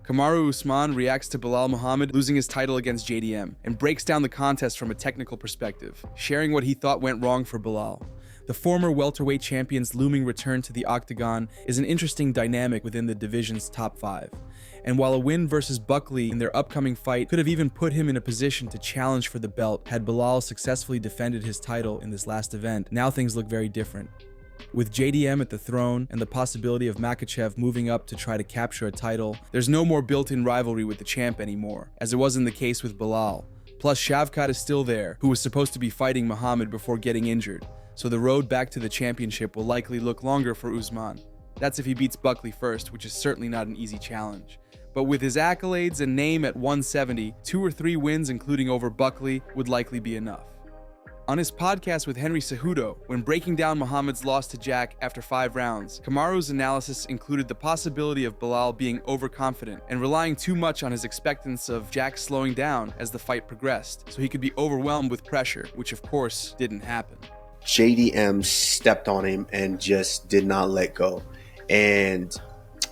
Kamaru Usman reacts to Belal Muhammad losing his title against JDM and breaks down the contest from a technical perspective, sharing what he thought went wrong for Belal. The former welterweight champion's looming return to the octagon is an interesting dynamic within the division's top 5. And while a win versus Buckley in their upcoming fight could have even put him in a position to challenge for the belt had Belal successfully defended his title in this last event, now things look very different. With JDM at the throne and the possibility of Makhachev moving up to try to capture a title, there's no more built-in rivalry with the champ anymore, as it wasn't the case with Belal. Plus, Shavkat is still there, who was supposed to be fighting Muhammad before getting injured, so the road back to the championship will likely look longer for Usman. That's if he beats Buckley first, which is certainly not an easy challenge. But with his accolades and name at 170, 2 or 3 wins including over Buckley would likely be enough. On his podcast with Henry Cejudo, when breaking down Muhammad's loss to Jack after 5 rounds, Kamaru's analysis included the possibility of Belal being overconfident and relying too much on his expectance of Jack slowing down as the fight progressed, so he could be overwhelmed with pressure, which of course didn't happen. JDM stepped on him and just did not let go. And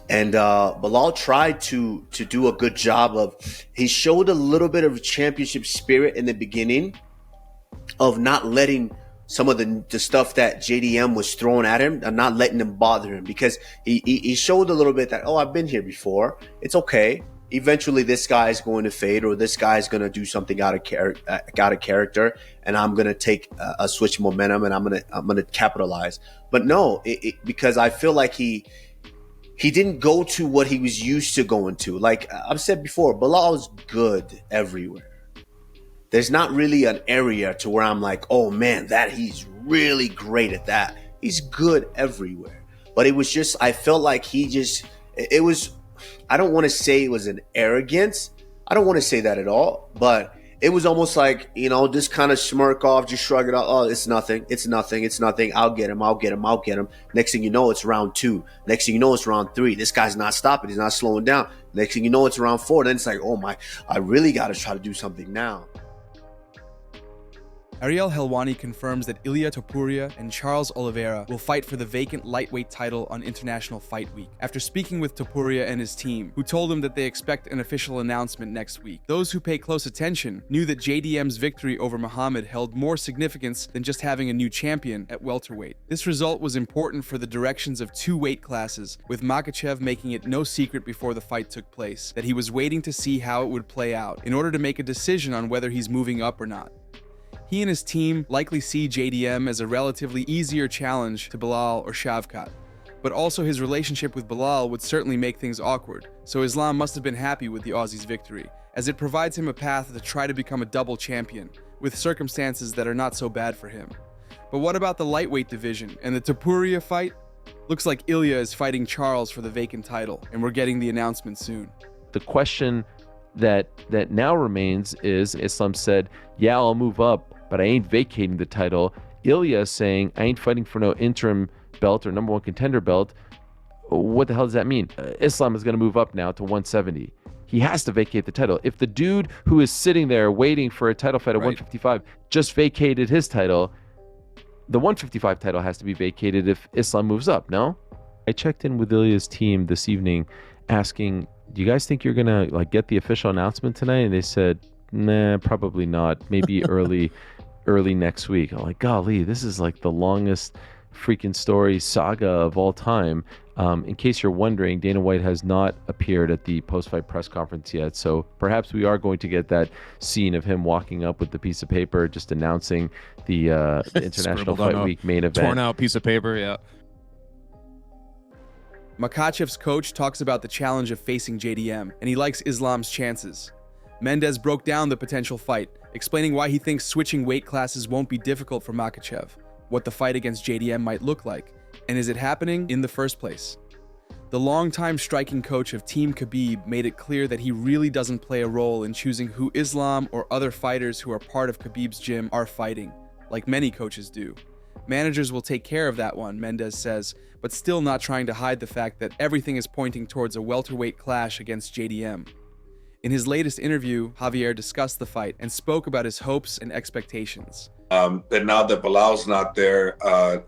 Belal tried to do a good job of, he showed a little bit of championship spirit in the beginning of not letting some of the stuff that JDM was throwing at him and not letting him bother him, because he showed a little bit that, oh, I've been here before. It's okay. Eventually this guy is going to fade, or this guy is going to do something out of character, and I'm going to take a switch of momentum and I'm going to capitalize. But no, because I feel like he didn't go to what he was used to going to. Like I've said before, Belal is good everywhere. There's not really an area to where I'm like, oh man, that he's really great at that. He's good everywhere. But it was just, I felt like it was, I don't want to say it was an arrogance. I don't want to say that at all. But it was almost like, just kind of smirk off, just shrug it off. Oh, it's nothing. It's nothing. It's nothing. I'll get him. Next thing you know, it's round 2. Next thing you know, it's round 3. This guy's not stopping. He's not slowing down. Next thing you know, it's round 4. Then it's like, oh my, I really got to try to do something now. Ariel Helwani confirms that Ilia Topuria and Charles Oliveira will fight for the vacant lightweight title on International Fight Week, after speaking with Topuria and his team, who told him that they expect an official announcement next week. Those who pay close attention knew that JDM's victory over Muhammad held more significance than just having a new champion at welterweight. This result was important for the directions of 2 weight classes, with Makhachev making it no secret before the fight took place that he was waiting to see how it would play out in order to make a decision on whether he's moving up or not. He and his team likely see JDM as a relatively easier challenge to Belal or Shavkat, but also his relationship with Belal would certainly make things awkward, so Islam must have been happy with the Aussie's victory, as it provides him a path to try to become a double champion, with circumstances that are not so bad for him. But what about the lightweight division and the Topuria fight? Looks like Ilia is fighting Charles for the vacant title, and we're getting the announcement soon. The question that now remains is, Islam said, yeah, I'll move up, but I ain't vacating the title. Ilia is saying, I ain't fighting for no interim belt or number 1 contender belt. What the hell does that mean? Islam is going to move up now to 170. He has to vacate the title. If the dude who is sitting there waiting for a title fight at 155 just vacated his title, the 155 title has to be vacated if Islam moves up, no? I checked in with Ilia's team this evening asking, do you guys think you're going to get the official announcement tonight? And they said, nah, probably not. Maybe early next week. I'm like, golly, this is like the longest freaking story saga of all time. In case you're wondering, Dana White has not appeared at the post-fight press conference yet, so perhaps we are going to get that scene of him walking up with the piece of paper just announcing the International Fight Week main event. Torn out piece of paper, yeah. Makhachev's coach talks about the challenge of facing JDM, and he likes Islam's chances. Mendez broke down the potential fight, explaining why he thinks switching weight classes won't be difficult for Makhachev, what the fight against JDM might look like, and is it happening in the first place? The longtime striking coach of Team Khabib made it clear that he really doesn't play a role in choosing who Islam or other fighters who are part of Khabib's gym are fighting, like many coaches do. Managers will take care of that one, Mendez says, but still not trying to hide the fact that everything is pointing towards a welterweight clash against JDM. In his latest interview, Javier discussed the fight and spoke about his hopes and expectations. That now that Belal's not there,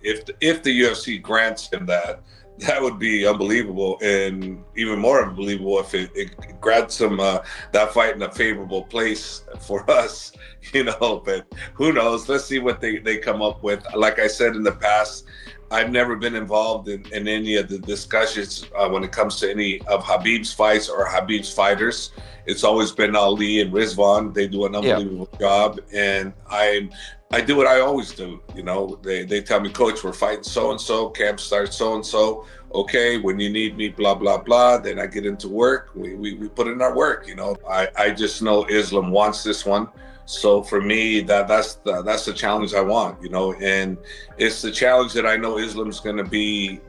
if the UFC grants him that, that would be unbelievable, and even more unbelievable if it grabbed some that fight in a favorable place for us, But who knows? Let's see what they come up with. Like I said in the past, I've never been involved in any of the discussions when it comes to any of Khabib's fights or Khabib's fighters. It's always been Ali and Rizwan. They do an unbelievable job, and I do what I always do. They tell me, Coach, we're fighting so-and-so, camp starts so-and-so. Okay, when you need me, blah, blah, blah. Then I get into work. We put in our work, I just know Islam wants this one. So for me, that's the challenge I want, and it's the challenge that I know Islam's going to be,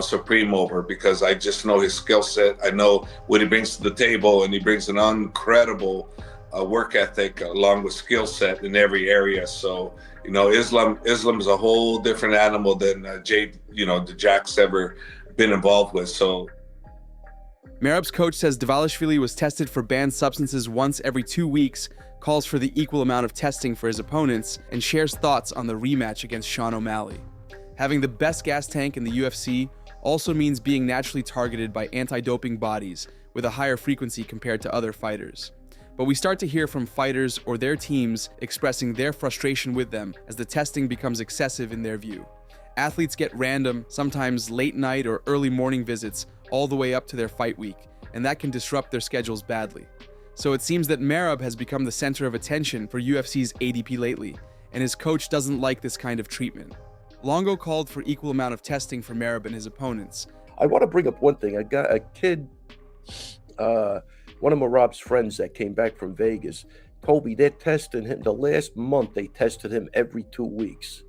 supreme over, because I just know his skill set. I know what he brings to the table, and he brings an incredible work ethic along with skill set in every area. So, Islam's a whole different animal than Jade, the Jack's ever been involved with. So Merab's coach says Dvalishvili was tested for banned substances once every 2 weeks, calls for the equal amount of testing for his opponents, and shares thoughts on the rematch against Sean O'Malley. Having the best gas tank in the UFC also means being naturally targeted by anti-doping bodies with a higher frequency compared to other fighters. But we start to hear from fighters or their teams expressing their frustration with them as the testing becomes excessive in their view. Athletes get random, sometimes late night or early morning visits all the way up to their fight week, and that can disrupt their schedules badly. So it seems that Merab has become the center of attention for UFC's ADP lately, and his coach doesn't like this kind of treatment. Longo called for equal amount of testing for Merab and his opponents. I want to bring up one thing. I got a kid, one of Merab's friends that came back from Vegas, told me they're testing him. The last month they tested him every 2 weeks.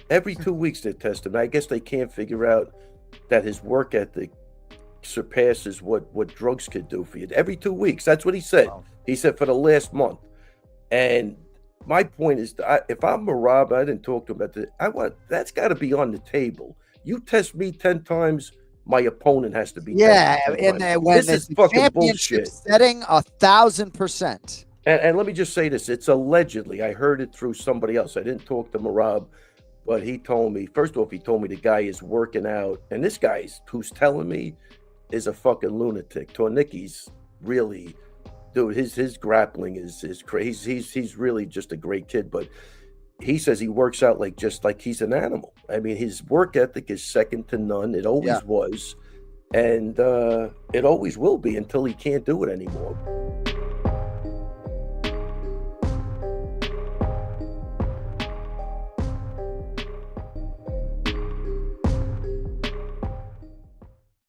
Every 2 weeks they test him. I guess they can't figure out that his work ethic surpasses what drugs could do for you. Every 2 weeks. That's what he said. Wow. He said for the last month. And my point is, if I'm Merab, I didn't talk to him about this. That's got to be on the table. You test me 10 times, my opponent has to be. Yeah, and when this is fucking bullshit. Setting 1,000%. And let me just say this: it's allegedly. I heard it through somebody else. I didn't talk to Merab, but he told me. First off, he told me the guy is working out, and this guy who's telling me is a fucking lunatic. Tornicki's really, dude. His grappling is crazy. He's really just a great kid, but he says he works out like he's an animal. I mean, his work ethic is second to none. It always was, and it always will be until he can't do it anymore.